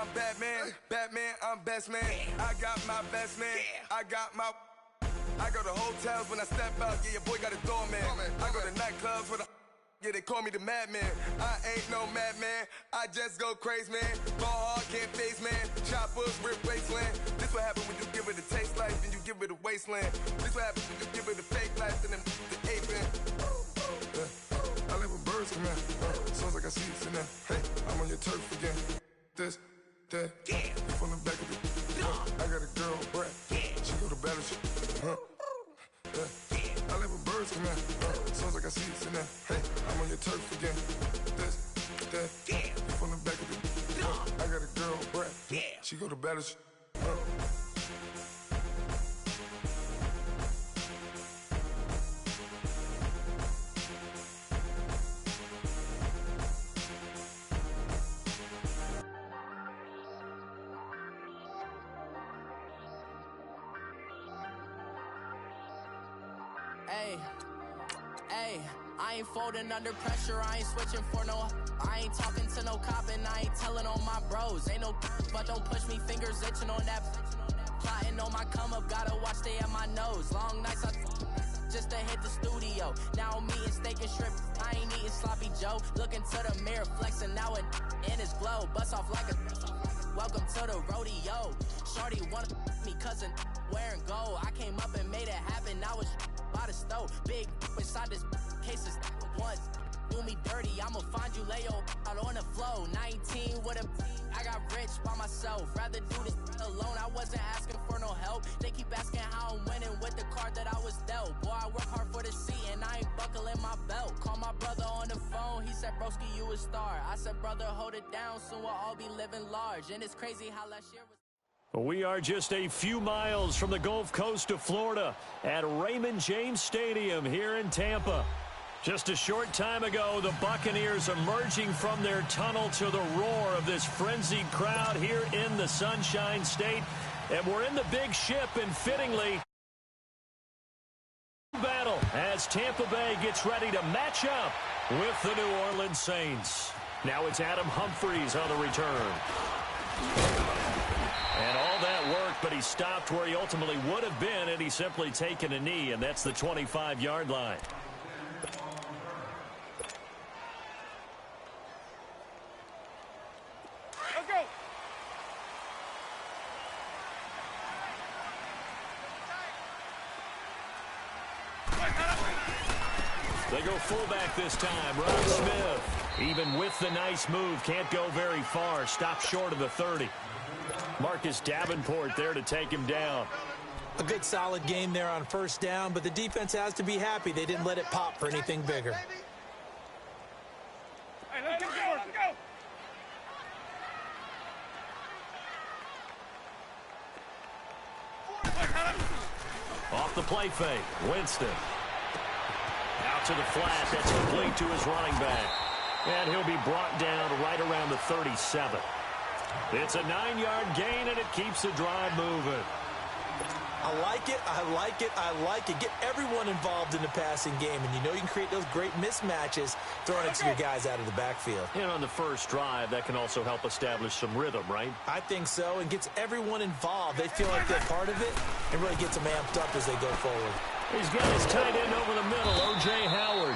I'm Batman, Batman, I'm best man. I got my best man, I go to hotels when I step out, yeah, your boy got a doorman. I go to nightclubs for the, yeah, they call me the madman. I ain't no madman, I just go crazy, man. Ball hard, can't face, man. Choppers, rip wasteland. This what happens when you give it a taste life, then you give it a wasteland. This what happens when you give it a fake life, then the ape in. I live with birds come in, sounds like I see it in there. Hey, I'm on your turf again. This, that, you from the back of the, I got a girl, Brad. She go to battleship, I live with birds come in, sounds like I see it in there. Hey, I'm on your turf again. This, that, you from the back of the, I got a girl, Brad. She go to battleship, Hey, I ain't folding under pressure, I ain't switching for no. I ain't talking to no cop and I ain't telling on my bros. Ain't no but don't push me, fingers itching on that. Plotting on my come up, gotta watch stay at my nose. Long nights I just to hit the studio. Now I'm eating steak and shrimp, I ain't eating sloppy Joe. Looking to the mirror, flexing now and in his glow. Bust off like a welcome to the rodeo. Shorty wanted me cousin wearing gold. I came up and made it happen, now it's by the stove. Big inside this case is once do me dirty, I'ma find you lay out on the floor. 19 with a I got rich by myself, rather do this alone. I wasn't asking for no help, they keep asking how I'm winning with the card that I was dealt. Boy, I work hard for the seat and I ain't buckling my belt. Call my brother on the phone, he said broski you a star. I said brother hold it down, soon we'll all be living large. And it's crazy how last year was. We are just a few miles from the Gulf Coast of Florida at Raymond James Stadium here in Tampa. Just a short time ago, the Buccaneers emerging from their tunnel to the roar of this frenzied crowd here in the Sunshine State. And we're in the big ship, and fittingly, battle as Tampa Bay gets ready to match up with the New Orleans Saints. Now it's Adam Humphries on the return. And all that worked, but he stopped where he ultimately would have been, and he's simply taken a knee, and that's the 25-yard line. Let's go. They go fullback this time. Ron Smith, even with the nice move, can't go very far. Stopped short of the 30. Marcus Davenport there to take him down. A good solid game there on first down, but the defense has to be happy they didn't let it pop for anything bigger. Hey, let's go. Off the play fake, Winston. Out to the flat, that's complete to his running back. And he'll be brought down right around the 37. It's a 9-yard gain, and it keeps the drive moving. I like it, I like it, I like it. Get everyone involved in the passing game, and you know you can create those great mismatches throwing it to your guys out of the backfield. And on the first drive, that can also help establish some rhythm, right? I think so, and gets everyone involved. They feel like they're part of it, and really gets them amped up as they go forward. He's got his tight end over the middle, O.J. Howard.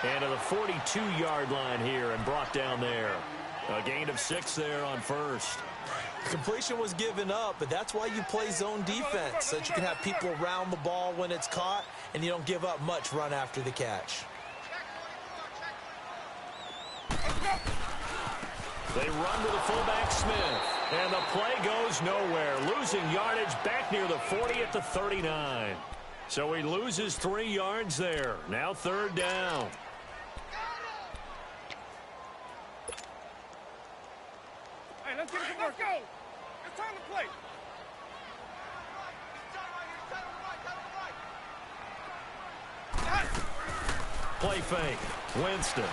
And to the 42-yard line here and brought down there. A gain of 6 there on first. Completion was given up, but that's why you play zone defense, so that you can have people around the ball when it's caught, and you don't give up much run after the catch. They run to the fullback, Smith, and the play goes nowhere. Losing yardage back near the 40 at the 39. So he loses 3 yards there. Now third down. Hey, let's get it. Let's go. It's time to play. Play fake. Winston.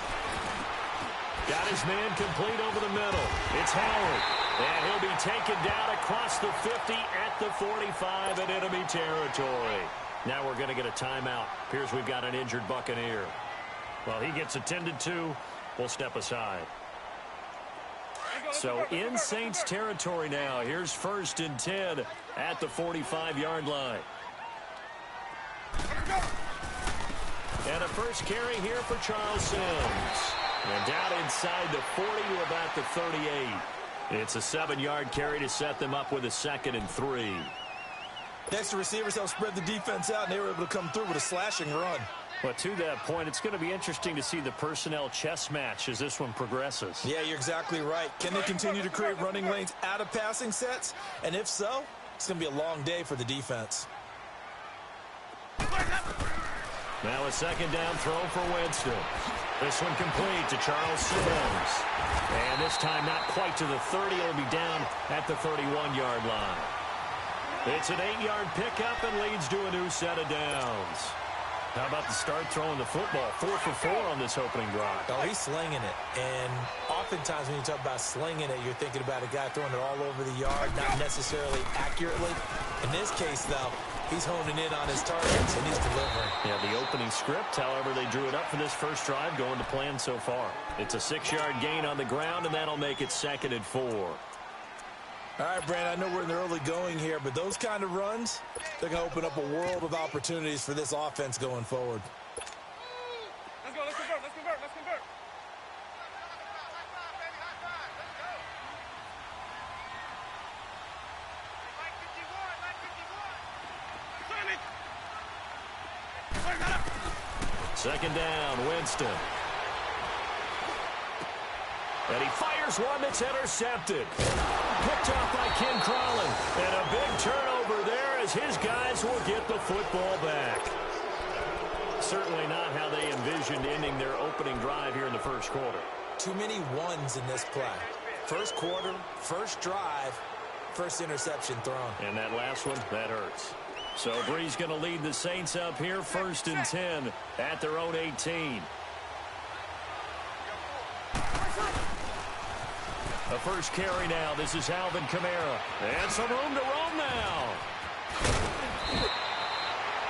Got his man complete over the middle. It's Howard. And he'll be taken down across the 50 at the 45 in enemy territory. Now we're going to get a timeout. Appears we've got an injured Buccaneer. Well, he gets attended to. We'll step aside. So in Saints territory now. Here's 1st and 10 at the 45-yard line. And a first carry here for Charles Sims. And down inside the 40 to about the 38. It's a 7-yard carry to set them up with a 2nd and 3. Next, the receivers helped spread the defense out, and they were able to come through with a slashing run. But to that point, it's going to be interesting to see the personnel chess match as this one progresses. Yeah, you're exactly right. Can they continue to create running lanes out of passing sets? And if so, it's going to be a long day for the defense. Now a 2nd down throw for Winston. This one complete to Charles Sims. And this time not quite to the 30. It'll be down at the 31-yard line. It's an 8-yard pickup and leads to a new set of downs. How about the start throwing the football? 4 for 4 on this opening drive. Oh, he's slinging it. And oftentimes when you talk about slinging it, you're thinking about a guy throwing it all over the yard, not necessarily accurately. In this case, though, he's honing in on his targets, and he's delivering. Yeah, the opening script, however, they drew it up for this first drive, going to plan so far. It's a 6-yard gain on the ground, and that'll make it 2nd and 4. All right, Brandon, I know we're in the early going here, but those kind of runs, they're going to open up a world of opportunities for this offense going forward. Let's go, let's convert, let's convert, let's convert. Second down, Winston. And he fires one that's intercepted. Picked off by Ken Crowley. And a big turnover there as his guys will get the football back. Certainly not how they envisioned ending their opening drive here in the first quarter. Too many ones in this play. First quarter, first drive, first interception thrown. And that last one, that hurts. So Bree's going to lead the Saints up here, 1st and 10 at their own 18. The first carry now. This is Alvin Kamara. And some room to roam now.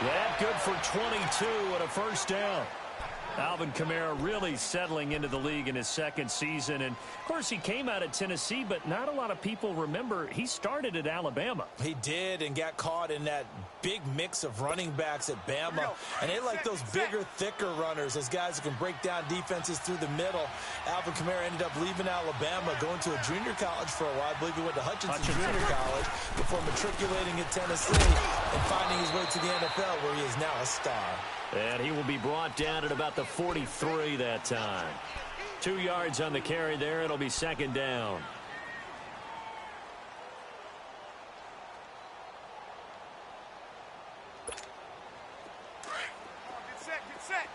That good for 22 and a first down. Alvin Kamara really settling into the league in his 2nd season. And, of course, he came out of Tennessee, but not a lot of people remember he started at Alabama. He did and got caught in that big mix of running backs at Bama. And they like those bigger, thicker runners, those guys who can break down defenses through the middle. Alvin Kamara ended up leaving Alabama, going to a junior college for a while. I believe he went to Hutchinson Junior College before matriculating at Tennessee and finding his way to the NFL, where he is now a star. And he will be brought down at about the 43 that time. 2 yards on the carry there. It'll be 2nd down. Get set, get set.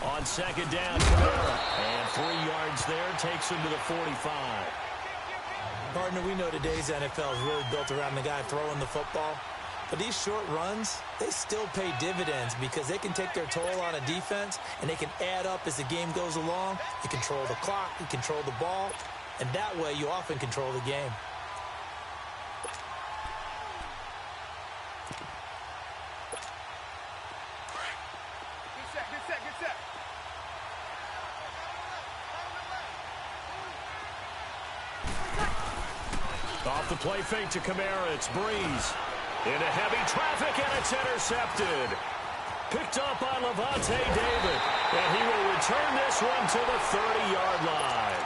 On 2nd down, Kamara. And 3 yards there takes him to the 45. Partner, we know today's NFL is really built around the guy throwing the football. But these short runs, they still pay dividends because they can take their toll on a defense and they can add up as the game goes along. You control the clock, you control the ball, and that way you often control the game. Get set, get set, get set. Off the play fake to Kamara, it's Breeze. Into heavy traffic, and it's intercepted. Picked up by Levante David, and he will return this one to the 30-yard line.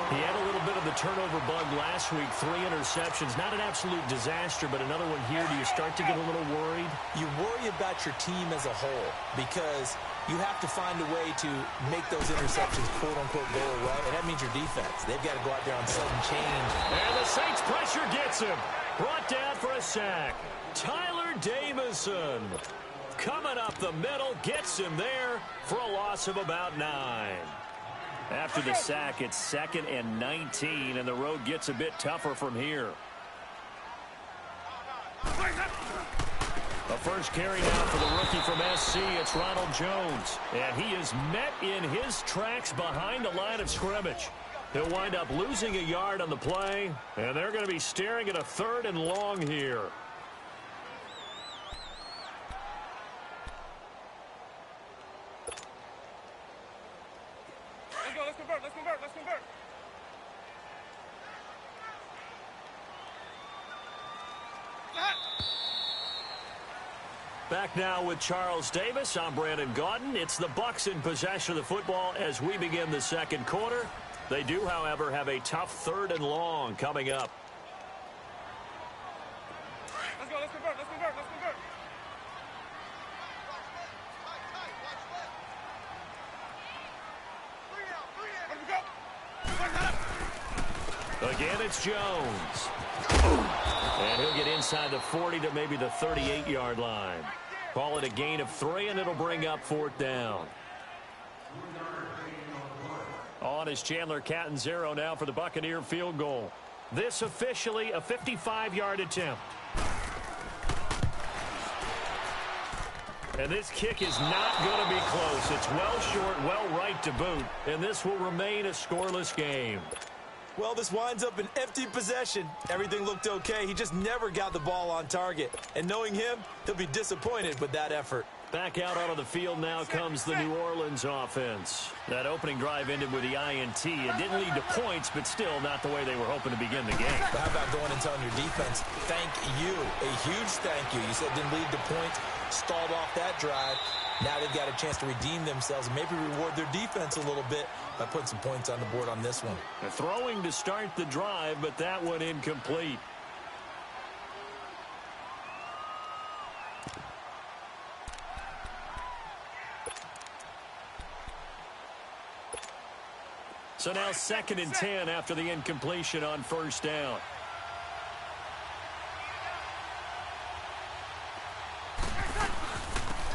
He had a little bit of the turnover bug last week, 3 interceptions. Not an absolute disaster, but another one here. Do you start to get a little worried? You worry about your team as a whole because you have to find a way to make those interceptions, quote-unquote, go away, and that means your defense. They've got to go out there on sudden change. And the Saints pressure gets him. Brought down for a sack. Tyler Davison coming up the middle, gets him there for a loss of about 9. After the sack, it's 2nd and 19, and the road gets a bit tougher from here. A first carry now for the rookie from SC. It's Ronald Jones, and he is met in his tracks behind the line of scrimmage. He'll wind up losing a yard on the play, and they're going to be staring at a 3rd and long here. Let's go, let's convert, let's convert, let's convert. Back now with Charles Davis. I'm Brandon Gaudin. It's the Bucs in possession of the football as we begin the second quarter. They do, however, have a tough 3rd and long coming up. Let's go, let's convert, let's convert, let's convert. Again, it's Jones. And he'll get inside the 40 to maybe the 38-yard line. Call it a gain of 3, and it'll bring up 4th down. On is Chandler Catanzaro now for the Buccaneer field goal. This officially a 55-yard attempt. And this kick is not going to be close. It's well short, well right to boot. And this will remain a scoreless game. Well, this winds up an empty possession. Everything looked okay. He just never got the ball on target. And knowing him, he'll be disappointed with that effort. Back out onto the field now comes the New Orleans offense. That opening drive ended with the INT. It didn't lead to points, but still not the way they were hoping to begin the game. But how about going and telling your defense, thank you, a huge thank you. You said it didn't lead to points, stalled off that drive. Now they've got a chance to redeem themselves and maybe reward their defense a little bit by putting some points on the board on this one. They're throwing to start the drive, but that one incomplete. So now 2nd and 10 after the incompletion on 1st down.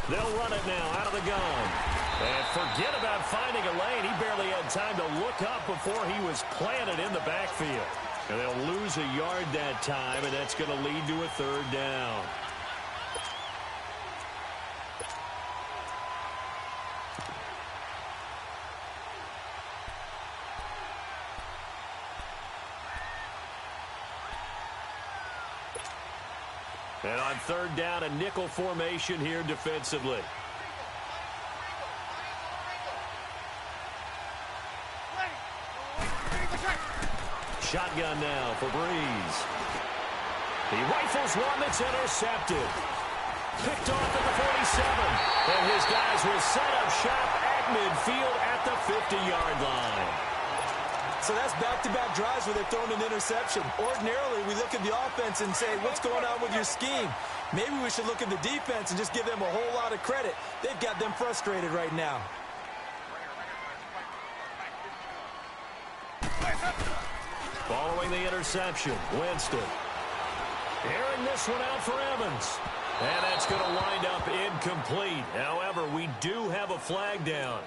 They'll run it now out of the gun. And forget about finding a lane. He barely had time to look up before he was planted in the backfield. And they'll lose a yard that time, and that's going to lead to a 3rd down. And on 3rd down, a nickel formation here defensively. Shotgun now for Breeze. He rifles one that's intercepted. Picked off at the 47. And his guys will set up shop at midfield at the 50-yard line. So that's back-to-back drives where they've thrown an interception. Ordinarily, we look at the offense and say, what's going on with your scheme? Maybe we should look at the defense and just give them a whole lot of credit. They've got them frustrated right now. Following the interception, Winston. Airing this one out for Evans. And that's going to wind up incomplete. However, we do have a flag down.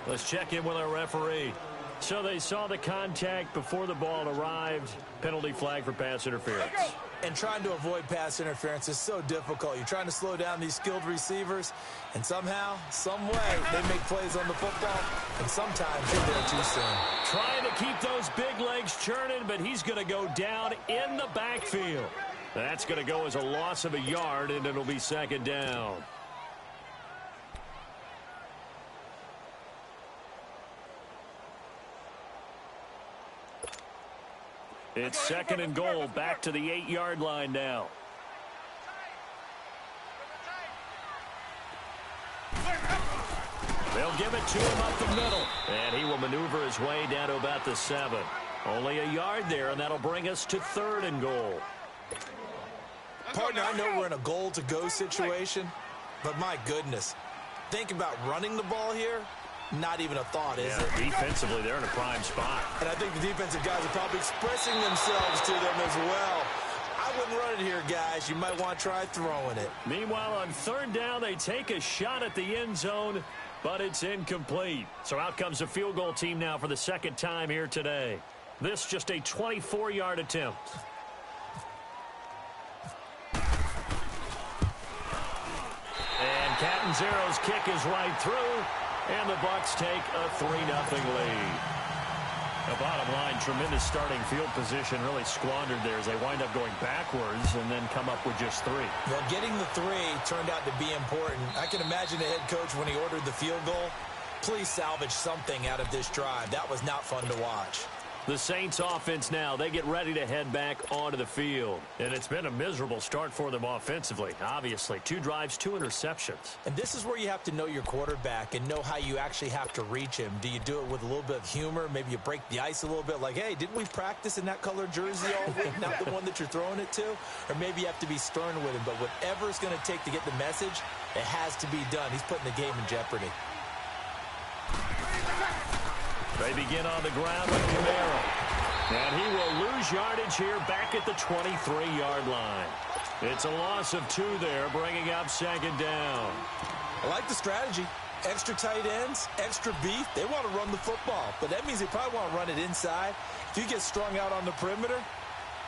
Let's check in with our referee. So they saw the contact before the ball arrived. Penalty flag for pass interference. And trying to avoid pass interference is so difficult. You're trying to slow down these skilled receivers, and somehow, some way, they make plays on the football, and sometimes you're there too soon. Trying to keep those big legs churning, but he's going to go down in the backfield. That's going to go as a loss of a yard, and it'll be 2nd down. It's 2nd and goal, back to the 8-yard line now. They'll give it to him up the middle. And he will maneuver his way down to about the 7. Only a yard there, and that'll bring us to 3rd and goal. Partner, I know we're in a goal-to-go situation, but my goodness, think about running the ball here. Not even a thought, is it? Defensively, they're in a prime spot. And I think the defensive guys are probably expressing themselves to them as well. I wouldn't run it here, guys. You might want to try throwing it. Meanwhile, on 3rd down, they take a shot at the end zone, but it's incomplete. So out comes the field goal team now for the 2nd time here today. This just a 24-yard attempt. And Catanzaro's kick is right through. And the Bucs take a 3-0 lead. The bottom line, tremendous starting field position, really squandered there as they wind up going backwards and then come up with just 3. Well, getting the 3 turned out to be important. I can imagine the head coach when he ordered the field goal. Please salvage something out of this drive. That was not fun to watch. The Saints offense now, they get ready to head back onto the field. And it's been a miserable start for them offensively. Obviously, 2 drives, 2 interceptions. And this is where you have to know your quarterback and know how you actually have to reach him. Do you do it with a little bit of humor? Maybe you break the ice a little bit like, hey, didn't we practice in that color jersey all week? Not the one that you're throwing it to? Or maybe you have to be stern with him. But whatever it's going to take to get the message, it has to be done. He's putting the game in jeopardy. They begin on the ground with Camaro. And he will lose yardage here back at the 23-yard line. It's a loss of 2 there, bringing up 2nd down. I like the strategy. Extra tight ends, extra beef. They want to run the football, but that means they probably want to run it inside. If you get strung out on the perimeter,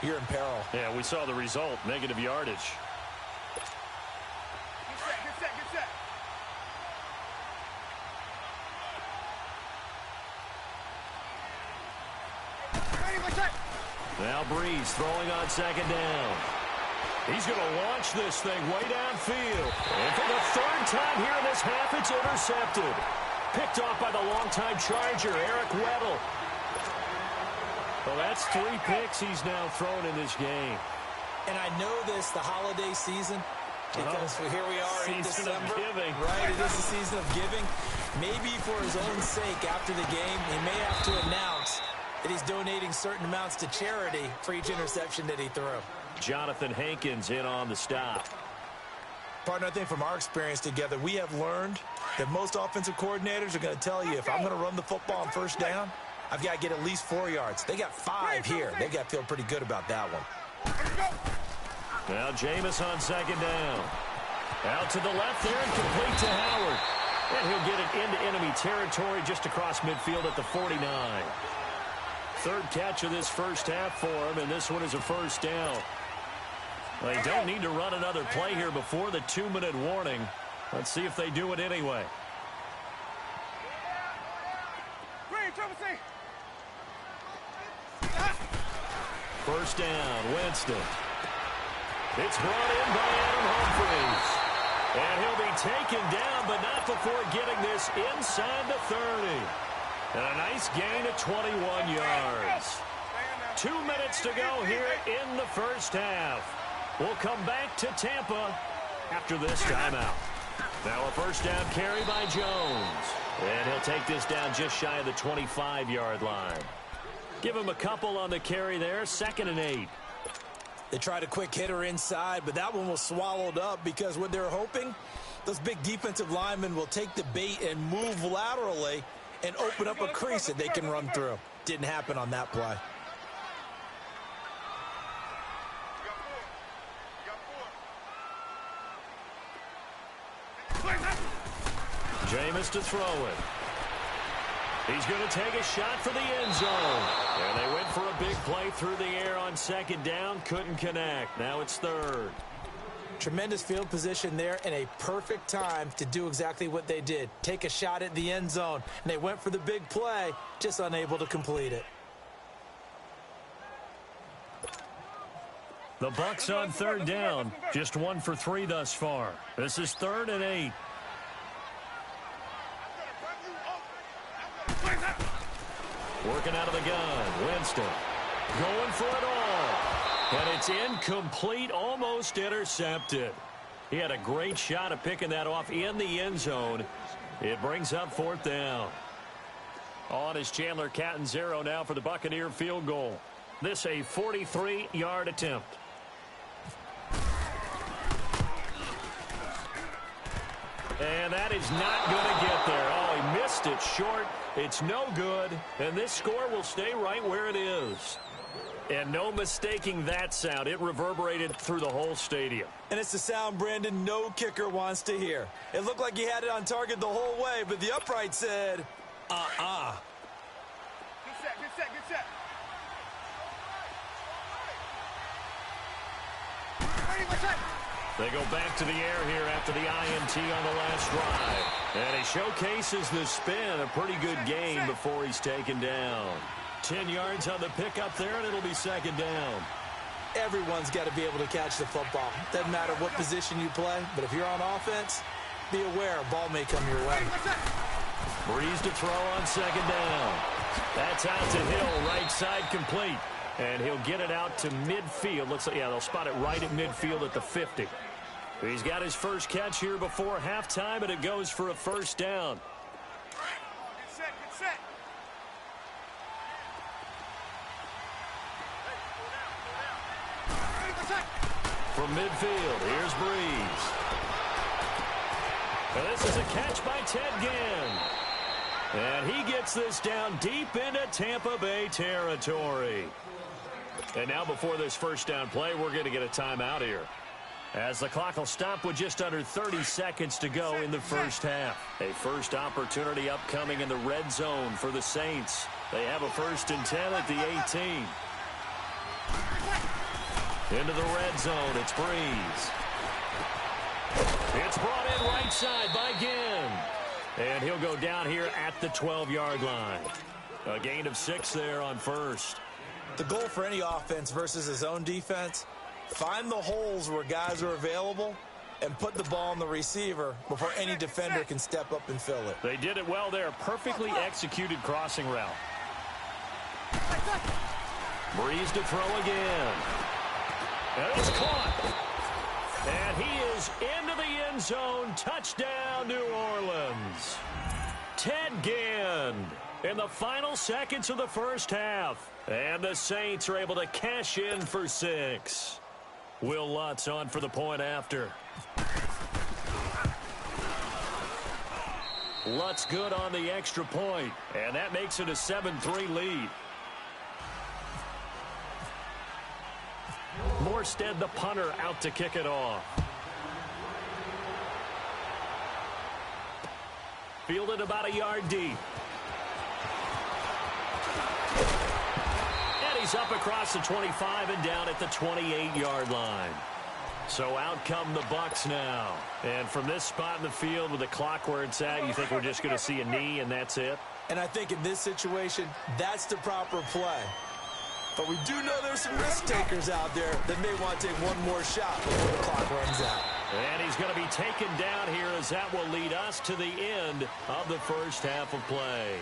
you're in peril. Yeah, we saw the result, negative yardage. Get set. Now Breeze throwing on 2nd down. He's going to launch this thing way downfield. And for the 3rd time here in this half, it's intercepted. Picked off by the longtime Charger, Eric Weddle. Well, that's 3 picks he's now thrown in this game. And I know this, the holiday season, because here we are in December. Season of giving. Right, it is the season of giving. Maybe for his own sake after the game, he may have to announce that he's donating certain amounts to charity for each interception that he threw. Jonathan Hankins in on the stop. Partner, I think from our experience together, we have learned that most offensive coordinators are going to tell you, if I'm going to run the football on 1st down, I've got to get at least 4 yards. They got 5 here. They've got to feel pretty good about that one. Now Jameis on 2nd down. Out to the left there and complete to Howard. And he'll get it into enemy territory just across midfield at the 49. 3rd catch of this first half for him, and this one is a 1st down. They don't need to run another play here before the 2-minute warning. Let's see if they do it anyway. First down, Winston. It's brought in by Adam Humphries. And he'll be taken down, but not before getting this inside the 30. And a nice gain of 21 yards. 2 minutes to go here in the first half. We'll come back to Tampa after this timeout. Now a first down carry by Jones. And he'll take this down just shy of the 25-yard line. Give him a couple on the carry there, 2nd and 8. They tried a quick hitter inside, but that one was swallowed up because what they're hoping, those big defensive linemen will take the bait and move laterally and open up a crease that they can run through. Didn't happen on that play. Jameis to throw it. He's going to take a shot for the end zone. And they went for a big play through the air on 2nd down. Couldn't connect. Now it's 3rd. Tremendous field position there and a perfect time to do exactly what they did. Take a shot at the end zone. And they went for the big play, just unable to complete it. The Bucs on 3rd down. Just 1 for 3 thus far. This is 3rd and 8. Working out of the gun. Winston going for it all. And it's incomplete, almost intercepted. He had a great shot at picking that off in the end zone. It brings up 4th down. On is Chandler Catanzaro now for the Buccaneer field goal. This a 43-yard attempt. And that is not going to get there. Oh, he missed it short. It's no good. And this score will stay right where it is. And no mistaking that sound. It reverberated through the whole stadium. And it's the sound Brandon no kicker wants to hear. It looked like he had it on target the whole way, but the upright said, Get set. They go back to the air here after the INT on the last drive. And he showcases the spin. A pretty good game before he's taken down. 10 yards on the pickup there, and it'll be second down. Everyone's got to be able to catch the football. Doesn't matter what position you play, but if you're on offense, be aware a ball may come your way. Breeze to throw on second down. That's out to Hill, right side complete. And he'll get it out to midfield. Looks like, yeah, they'll spot it right at midfield at the 50. He's got his first catch here before halftime, and it goes for a first down. Get set, get set. From midfield, here's Breeze. And this is a catch by Ted Ginn. And he gets this down deep into Tampa Bay territory. And now before this first down play, we're going to get a timeout here, as the clock will stop with just under 30 seconds to go in the first half. A first opportunity upcoming in the red zone for the Saints. They have a 1st and 10 at the 18. Into the red zone, it's Breeze. It's brought in right side by Ginn. And he'll go down here at the 12-yard line. A gain of 6 there on first. The goal for any offense versus his own defense, find the holes where guys are available and put the ball on the receiver before any defender can step up and fill it. They did it well there. Perfectly executed crossing route. Breeze to throw again. And it's caught. And he is into the end zone. Touchdown, New Orleans. Ted Ginn in the final seconds of the first half. And the Saints are able to cash in for 6. Will Lutz on for the point after. Lutz good on the extra point. And that makes it a 7-3 lead. Morstead, the punter, out to kick it off. Fielded about a yard deep. And he's up across the 25 and down at the 28-yard line. So out come the Bucs now. And from this spot in the field with the clock where it's at, you think we're just going to see a knee and that's it? And I think in this situation, that's the proper play. But we do know there's some risk takers out there that may want to take one more shot before the clock runs out. And he's going to be taken down here, as that will lead us to the end of the first half of play.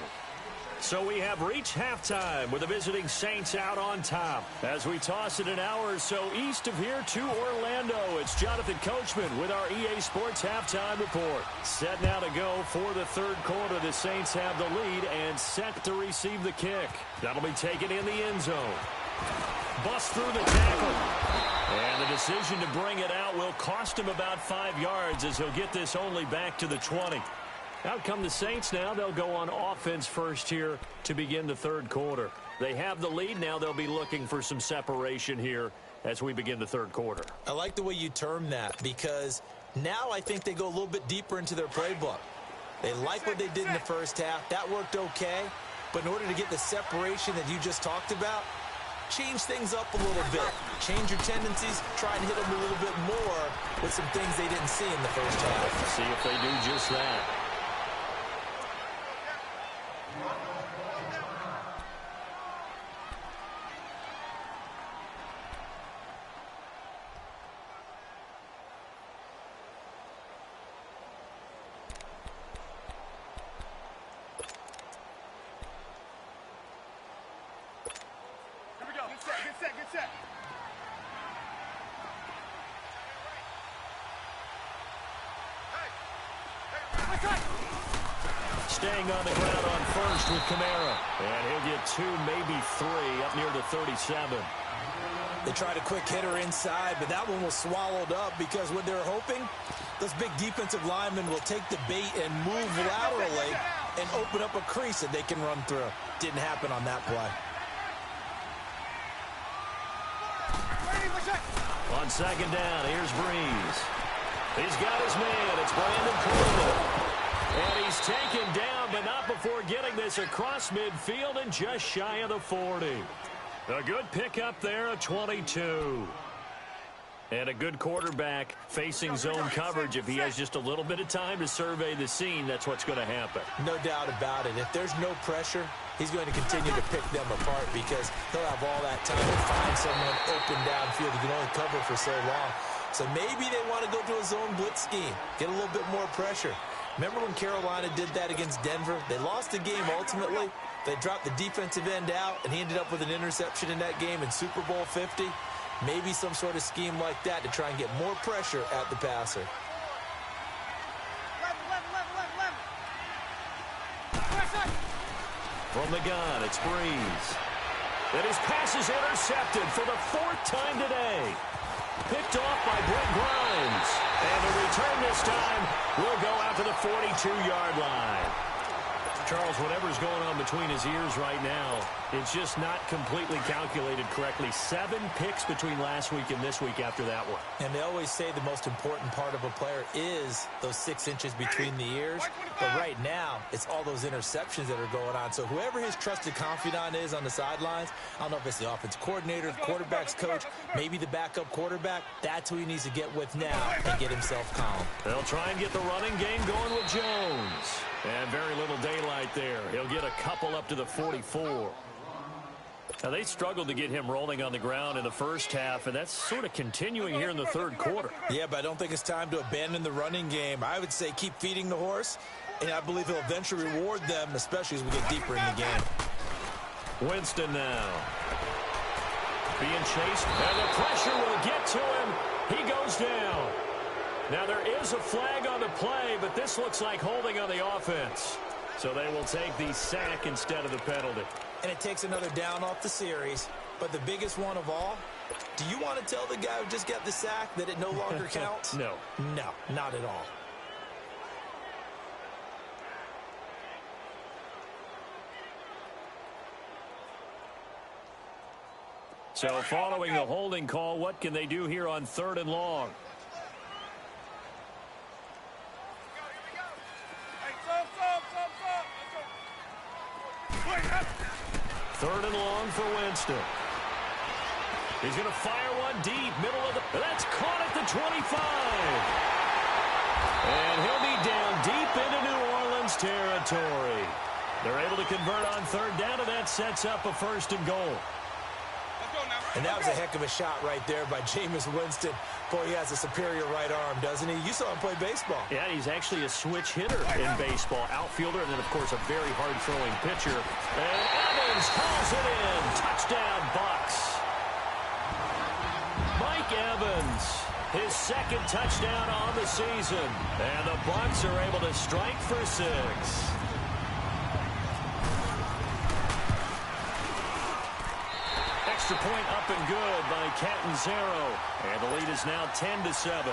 So we have reached halftime with the visiting Saints out on top. As we toss it an hour or so east of here to Orlando, it's Jonathan Coachman with our EA Sports Halftime Report. Set now to go for the third quarter. The Saints have the lead and set to receive the kick. That'll be taken in the end zone. Bust through the tackle. And the decision to bring it out will cost him about 5 yards, as he'll get this only back to the 20. Out come the Saints now. They'll go on offense first here to begin the third quarter. They have the lead. Now they'll be looking for some separation here as we begin the third quarter. I like the way you term that, because now I think they go a little bit deeper into their playbook. They like what they did in the first half. That worked okay. But in order to get the separation that you just talked about, change things up a little bit. Change your tendencies. Try and hit them a little bit more with some things they didn't see in the first half. See if they do just that. Get set. Staying on the ground on first with Kamara. And he'll get 2, maybe 3 up near the 37. They tried a quick hitter inside, but that one was swallowed up because what they're hoping, those big defensive linemen will take the bait and move laterally and open up a crease that they can run through. Didn't happen on that play. On second down, here's Breeze. He's got his man. It's Brandon Coleman. And he's taken down, but not before getting this across midfield and just shy of the 40. A good pickup there, a 22. And a good quarterback facing zone coverage. If he has just a little bit of time to survey the scene, that's what's going to happen. No doubt about it. If there's no pressure, he's going to continue to pick them apart because he'll have all that time to find someone open downfield. He can only cover for so long. So maybe they want to go to a zone blitz scheme, get a little bit more pressure. Remember when Carolina did that against Denver? They lost the game ultimately. They dropped the defensive end out, and he ended up with an interception in that game in Super Bowl 50. Maybe some sort of scheme like that to try and get more pressure at the passer. From the gun, it's Breeze. And his pass is intercepted for the 4th time today. Picked off by Brent Grimes. And the return this time will go out to the 42-yard line. Charles, whatever's going on between his ears right now, it's just not completely calculated correctly. 7 picks between last week and this week after that one. And they always say the most important part of a player is those 6 inches between the ears. But right now, it's all those interceptions that are going on. So whoever his trusted confidant is on the sidelines, I don't know if it's the offense coordinator, the quarterback's coach, maybe the backup quarterback, that's who he needs to get with now and get himself calm. They'll try and get the running game going with Jones. And very little daylight there. He'll get a couple up to the 44. Now, they struggled to get him rolling on the ground in the first half, and that's sort of continuing here in the third quarter. Yeah, but I don't think it's time to abandon the running game. I would say keep feeding the horse, and I believe he'll eventually reward them, especially as we get deeper in the game. Winston now. Being chased, and the pressure will get to him. He goes down. Now, there is a flag on the play, but this looks like holding on the offense. So they will take the sack instead of the penalty. And it takes another down off the series. But the biggest one of all, do you want to tell the guy who just got the sack that it no longer counts? No. No, not at all. So following the holding call, what can they do here on 3rd and long? Third and long for Winston. He's going to fire one deep, middle of the... That's caught at the 25. And he'll be down deep into New Orleans territory. They're able to convert on 3rd down, and that sets up a 1st and goal. And that was a heck of a shot right there by Jameis Winston. Boy, he has a superior right arm, doesn't he? You saw him play baseball. Yeah, he's actually a switch hitter in baseball. Outfielder, and then, of course, a very hard-throwing pitcher. And Evans calls it in. Touchdown, Bucs. Mike Evans, his 2nd touchdown on the season. And the Bucs are able to strike for 6. Extra point up and good by Catanzaro. And the lead is now 10-7.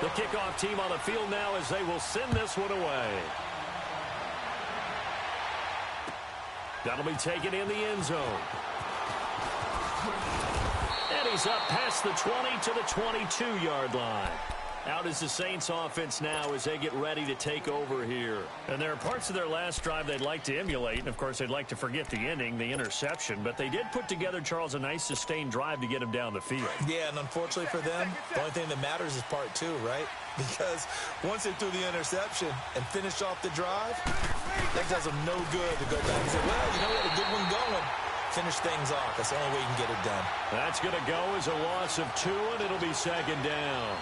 The kickoff team on the field now as they will send this one away. That'll be taken in the end zone. And he's up past the 20 to the 22-yard line. Out is the Saints offense now as they get ready to take over here. And there are parts of their last drive they'd like to emulate. And, of course, they'd like to forget the ending, the interception. But they did put together, Charles, a nice sustained drive to get him down the field. Yeah, and unfortunately for them, the only thing that matters is part 2, right? Because once they threw the interception and finished off the drive, that does them no good to go back and say, well, you know, we had a good one going. Finish things off. That's the only way you can get it done. That's going to go as a loss of 2, and it'll be 2nd down.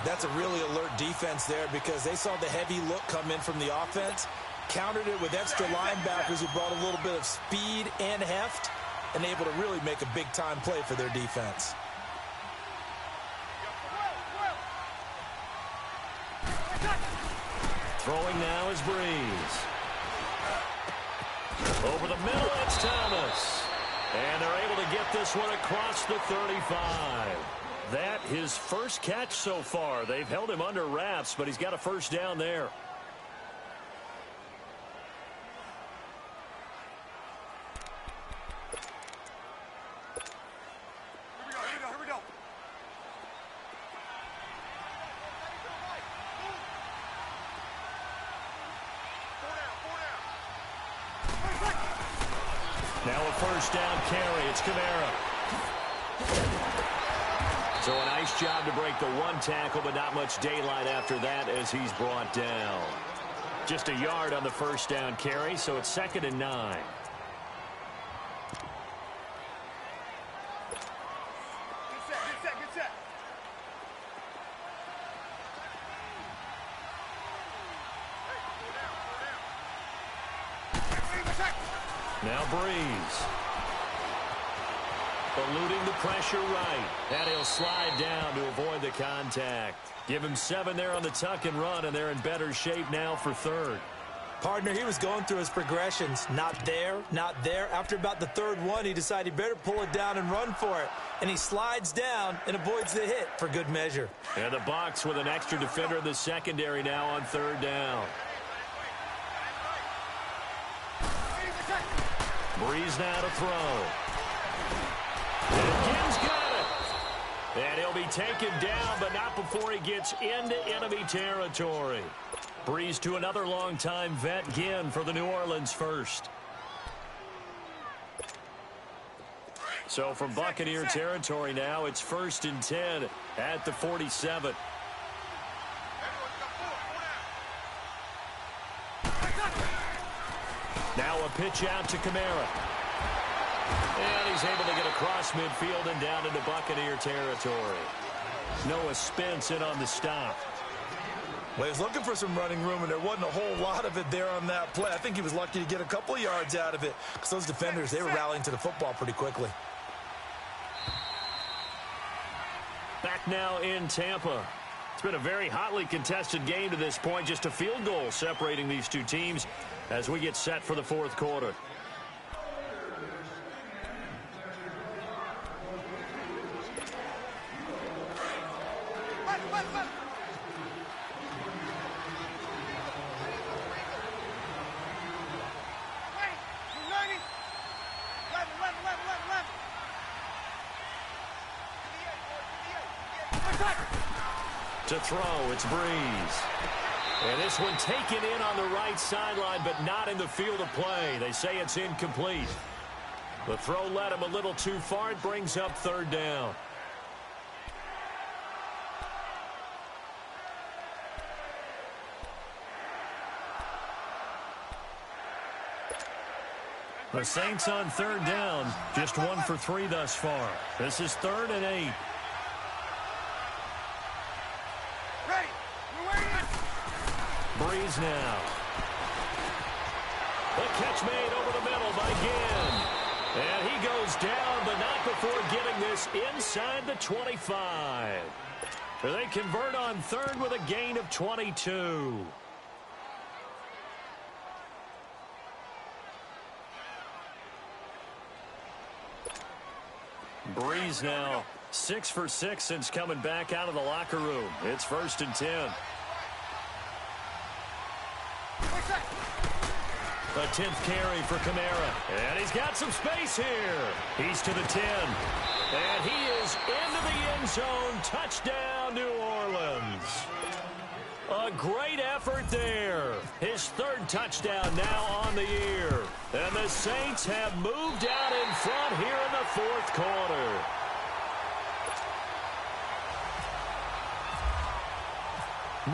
That's a really alert defense there because they saw the heavy look come in from the offense, countered it with extra linebackers who brought a little bit of speed and heft, and able to really make a big-time play for their defense. Throwing now is Breeze. Over the middle, it's Thomas. And they're able to get this one across the 35. That his first catch so far. They've held him under wraps, but he's got a 1st down there. Here we go. Now a 1st down carry. It's Kamara. So a nice job to break the one tackle, but not much daylight after that as he's brought down. Just a yard on the first down carry, so it's 2nd and 9. Now Breeze. Eluding the pressure right. And he'll slide down to avoid the contact. Give him 7 there on the tuck and run, and they're in better shape now for 3rd. Partner, he was going through his progressions. Not there, not there. After about the 3rd one, he decided he better pull it down and run for it. And he slides down and avoids the hit for good measure. And the Bucs with an extra defender in the secondary now on 3rd down. Breeze now to throw. And Gibbs got it. And he'll be taken down, but not before he gets into enemy territory. Breeze to another long-time vet, Ginn, for the New Orleans first. So from Buccaneer territory now, it's 1st and 10 at the 47. Now a pitch out to Kamara. And he's able to get across midfield and down into Buccaneer territory. Noah Spence in on the stop. Well, he was looking for some running room, and there wasn't a whole lot of it there on that play. I think he was lucky to get a couple of yards out of it because those defenders, they were rallying to the football pretty quickly. Back now in Tampa. It's been a very hotly contested game to this point. Just a field goal separating these two teams as we get set for the 4th quarter. To throw, it's Breeze. And this one taken in on the right sideline, but not in the field of play. They say it's incomplete. The throw led him a little too far. It brings up 3rd down. The Saints on 3rd down, just 1 for 3 thus far. This is 3rd and 8. Breeze now. The catch made over the middle by Ginn. And he goes down, but not before getting this inside the 25. They convert on 3rd with a gain of 22. Breeze now 6 for 6 since coming back out of the locker room. It's 1st and 10. A 10th carry for Kamara. And he's got some space here. He's to the 10. And he is into the end zone. Touchdown, New Orleans. A great effort there. His 3rd touchdown now on the year. And the Saints have moved out in front here in the 4th quarter.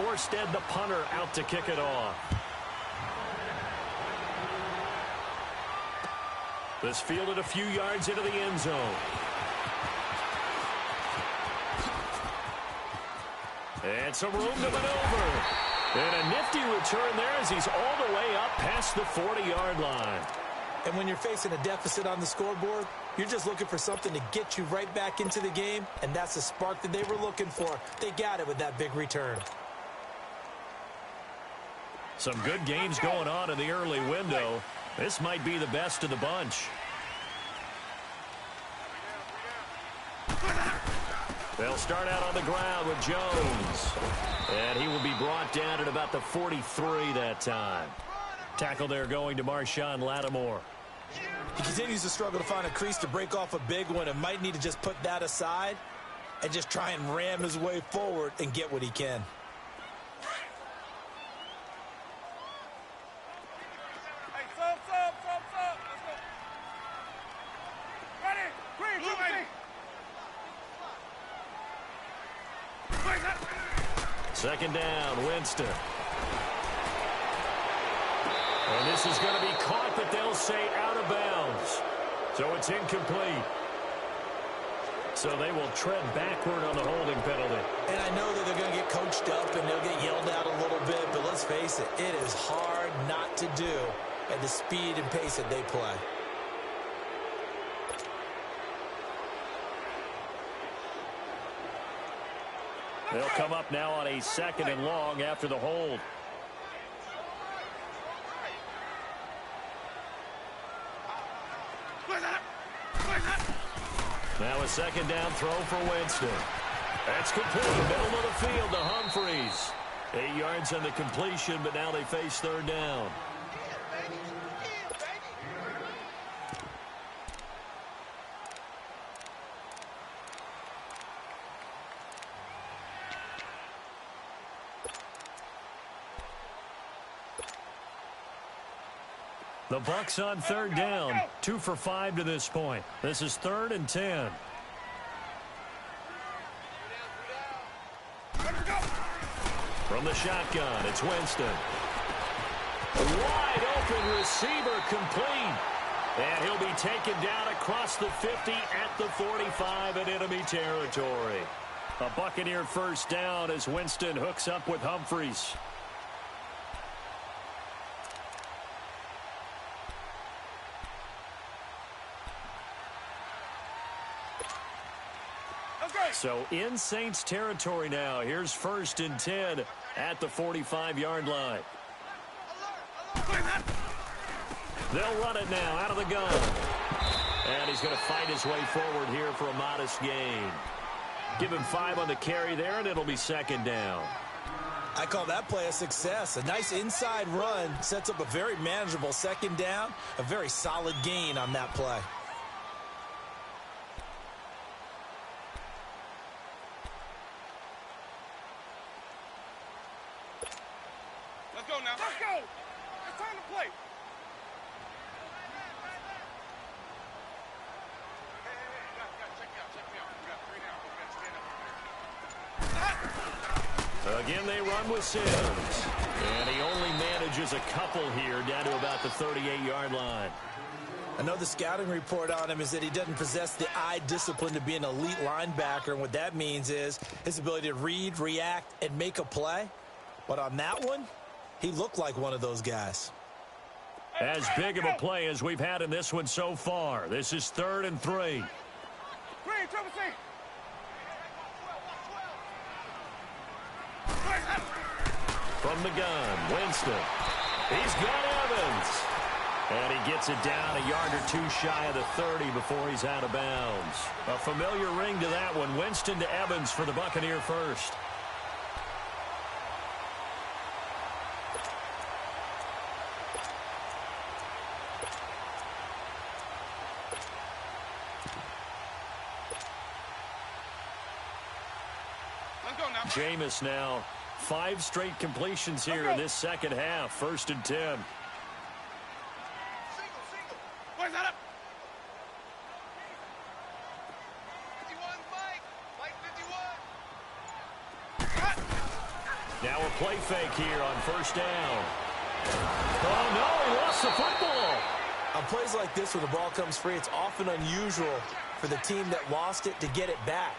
Morstead, the punter, out to kick it off. This fielded a few yards into the end zone. And some room to maneuver. And a nifty return there as he's all the way up past the 40-yard line. And when you're facing a deficit on the scoreboard, you're just looking for something to get you right back into the game, and that's the spark that they were looking for. They got it with that big return. Some good games going on in the early window. This might be the best of the bunch. They'll start out on the ground with Jones. And he will be brought down at about the 43 that time. Tackle there going to Marshawn Lattimore. He continues to struggle to find a crease to break off a big one and might need to just put that aside and just try and ram his way forward and get what he can. Second down, Winston. And this is going to be caught, but they'll say out of bounds. So it's incomplete. So they will tread backward on the holding penalty. And I know that they're going to get coached up and they'll get yelled at a little bit, but let's face it, it is hard not to do at the speed and pace that they play. They'll come up now on a 2nd and long after the hold. Now a 2nd down throw for Winston. That's complete. Middle of the field to Humphries. 8 yards on the completion, but now they face 3rd down. The Bucs on 3rd down. 2 for 5 to this point. This is 3rd and 10. From the shotgun, it's Winston. Wide open receiver complete. And he'll be taken down across the 50 at the 45 in enemy territory. A Buccaneer 1st down as Winston hooks up with Humphries. So in Saints territory now. Here's 1st and 10 at the 45-yard line. They'll run it now out of the gun. And he's going to fight his way forward here for a modest gain. Give him 5 on the carry there, and it'll be 2nd down. I call that play a success. A nice inside run sets up a very manageable 2nd down. A very solid gain on that play. Let's go now. Let's go. It's time to play. Again, they run with Sims. And he only manages a couple here down to about the 38-yard line. Another scouting report on him is that he doesn't possess the eye discipline to be an elite linebacker. And what that means is his ability to read, react, and make a play. But on that one, he looked like one of those guys. As big of a play as we've had in this one so far. This is 3rd and 3. From the gun, Winston. He's got Evans. And he gets it down a yard or 2 shy of the 30 before he's out of bounds. A familiar ring to that one. Winston to Evans for the Buccaneer 1st. Jameis now 5 straight completions here in this 2nd half. 1st and 10. Where's that up? 51, Mike 51. Now a play fake here on 1st down. Oh, no, he lost the football. On plays like this where the ball comes free, it's often unusual for the team that lost it to get it back.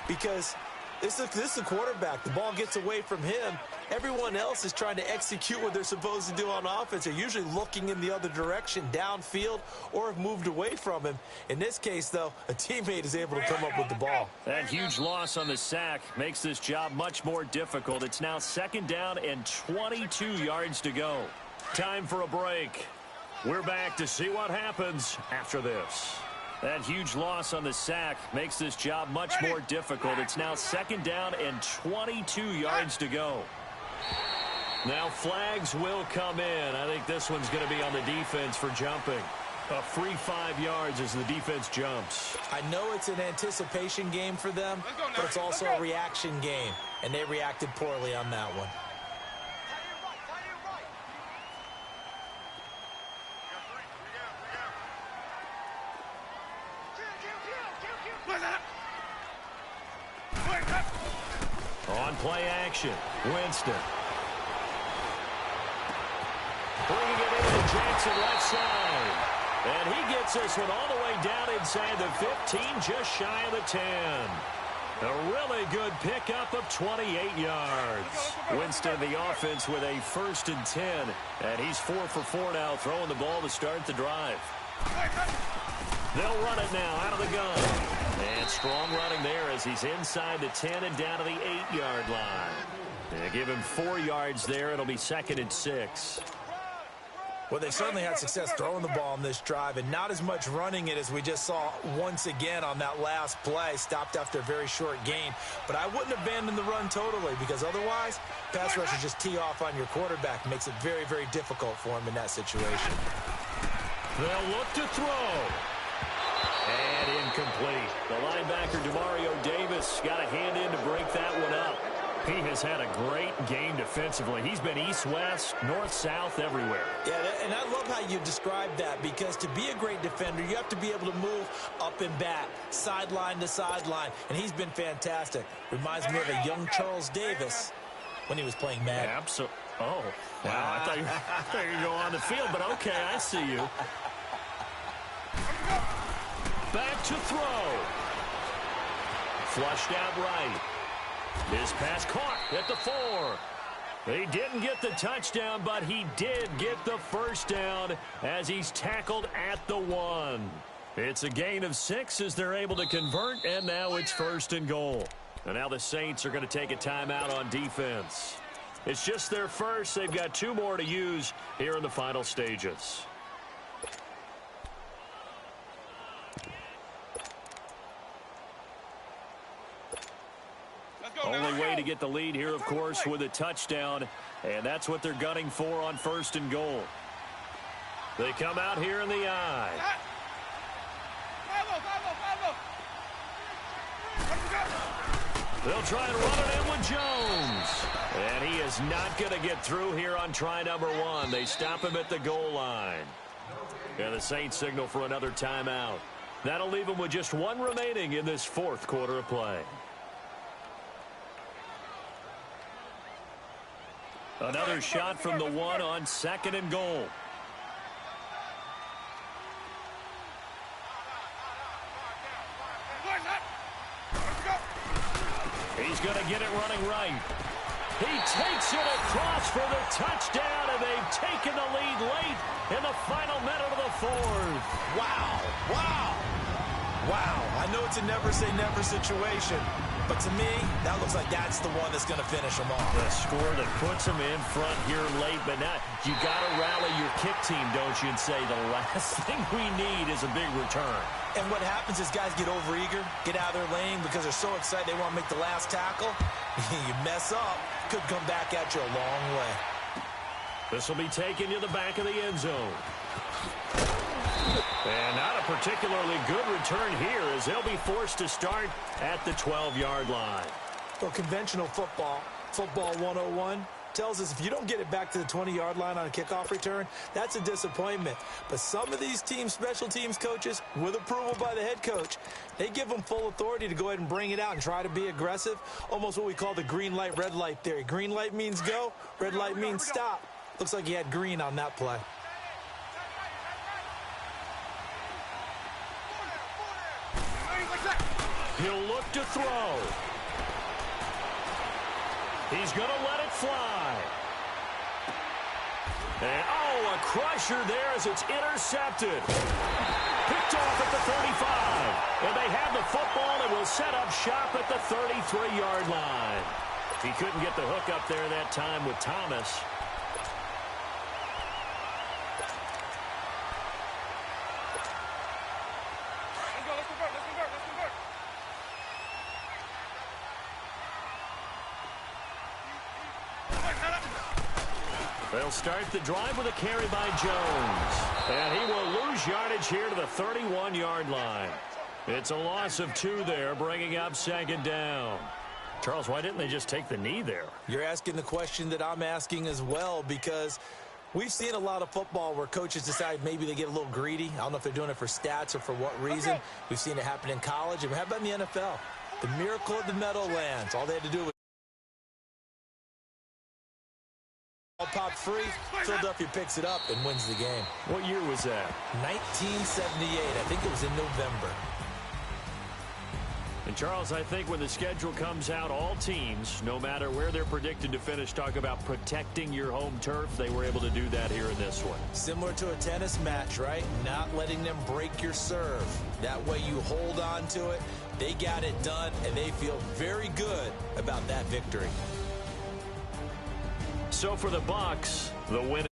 Because this is the quarterback. The ball gets away from him. Everyone else is trying to execute what they're supposed to do on offense. They're usually looking in the other direction, downfield, or have moved away from him. In this case, though, a teammate is able to come up with the ball. That huge loss on the sack makes this job much more difficult. It's now 2nd down and 22 yards to go. Time for a break. We're back to see what happens after this. That huge loss on the sack makes this job much more difficult. It's now 2nd down and 22 yards to go. Now flags will come in. I think this one's going to be on the defense for jumping. A free 5 yards as the defense jumps. I know it's an anticipation game for them, but it's also a reaction game, and they reacted poorly on that one. On play action, Winston. Bringing it into Jackson left side. And he gets this one all the way down inside the 15, just shy of the 10. A really good pickup of 28 yards. Winston, the offense, with a 1st and 10. And he's 4 for 4 now, throwing the ball to start the drive. They'll run it now out of the gun. And strong running there as he's inside the 10 and down to the 8-yard line. They give him 4 yards there. It'll be 2nd and 6. Well, they certainly had success throwing the ball on this drive, and not as much running it as we just saw once again on that last play. Stopped after a very short gain. But I wouldn't abandon the run totally, because otherwise, pass rushers just tee off on your quarterback. Makes it very, very difficult for him in that situation. They'll look to throw. And incomplete. The linebacker, Demario Davis, got a hand in to break that one up. He has had a great game defensively. He's been east-west, north-south, everywhere. Yeah, and I love how you described that, because to be a great defender, you have to be able to move up and back, sideline to sideline, and he's been fantastic. Reminds me of a young Charles Davis when he was playing Madden. Absolutely. Oh, wow. I thought you were going to go on the field, but okay, I see you. Back to throw. Flushed out right. His pass caught at the 4. He didn't get the touchdown, but he did get the first down as he's tackled at the 1. It's a gain of 6 as they're able to convert, and now it's 1st and goal. And now the Saints are going to take a timeout on defense. It's just their first. They've got 2 more to use here in the final stages. Only way to get the lead here, of course, with a touchdown, and that's what they're gunning for on 1st and goal. They come out here in the I. They'll try and run it in with Jones. And he is not going to get through here on try number 1. They stop him at the goal line. And the Saints signal for another timeout. That'll leave them with just 1 remaining in this 4th quarter of play. Another shot from the 1 on 2nd and goal. He's going to get it running right. He takes it across for the touchdown, and they've taken the lead late in the final minute of the 4th. Wow. Wow. Wow. I know it's a never-say-never situation, but to me, that looks like that's the one that's going to finish them off. The score that puts them in front here late, but not. You got to rally your kick team, don't you, and say the last thing we need is a big return. And what happens is guys get overeager, get out of their lane because they're so excited they want to make the last tackle. You mess up, could come back at you a long way. This will be taken to the back of the end zone. And not a particularly good return here as they'll be forced to start at the 12-yard line. Well, conventional football 101, tells us if you don't get it back to the 20-yard line on a kickoff return, that's a disappointment. But some of these teams, special teams coaches, with approval by the head coach, they give them full authority to go ahead and bring it out and try to be aggressive, almost what we call the green light, red light theory. Green light means go, red light means stop. Looks like he had green on that play. He'll look to throw. He's going to let it fly. And, oh, a crusher there as it's intercepted. Picked off at the 35. And they have the football and will set up shop at the 33-yard line. He couldn't get the hook up there that time with Thomas. They'll start the drive with a carry by Jones. And he will lose yardage here to the 31-yard line. It's a loss of 2 there, bringing up 2nd down. Charles, why didn't they just take the knee there? You're asking the question that I'm asking as well, because we've seen a lot of football where coaches decide maybe they get a little greedy. I don't know if they're doing it for stats or for what reason. We've seen it happen in college. And how about in the NFL? The miracle of the Meadowlands. All they had to do was Ball popped free. Philadelphia picks it up and wins the game. What year was that? 1978. I think it was in November. And, Charles, I think when the schedule comes out, all teams, no matter where they're predicted to finish, talk about protecting your home turf. They were able to do that here in this one. Similar to a tennis match, right? Not letting them break your serve. That way you hold on to it. They got it done, and they feel very good about that victory. So for the Bucks, the win.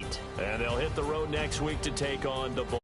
And they'll hit the road next week to take on the Bulls.